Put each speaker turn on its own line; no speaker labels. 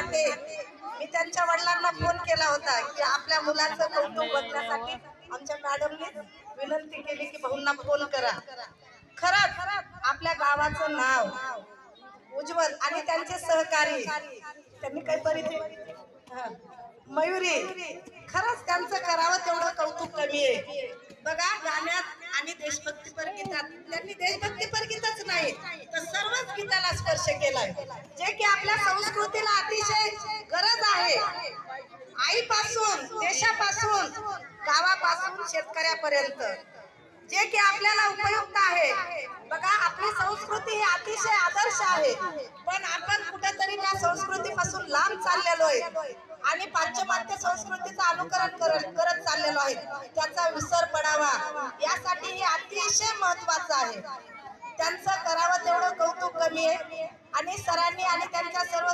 नाते मी त्यांच्या वडिलांना फोन केला होता की आपल्या मुलाचं कौतुक बघण्यासाठी आमच्या मॅडमने विनंती केली की भाऊंना फोन करा. खरंच आपल्या गावाचं नाव उज्ज्वल आणि त्यांचे सहकारी त्यांनी काही परिचय मयुरी खरंच त्यांचं करावं तेवढं कौतुक कमी आहे. बघा गाण्यात आणि देशभक्तीपर गीतात त्यांनी देशभक्तीपर गीतच नाही तर सर्वच गीताला स्पर्श केलाय जे की आपल्या संस्कृतीला अतिशय गरज आहे. आईपासून देशापासून गावापासून शेतकऱ्यापर्यंत जे की आपल्याला उपयुक्त आहे. बघा आपली संस्कृती ही अतिशय आदर्श आहे पण आपण कुठेतरी त्या संस्कृतीपासून लांब चाललेलो आहे आणि पाश्चिमात्य संस्कृतीचं अनुकरण करत चाललेलो आहे. त्याचा विसर पडावा यासाठी हे अतिशय महत्वाचं आहे. त्यांचं करावं तेवढं कौतुक कमी आहे आणि सरांनी आणि त्यांच्या सर्व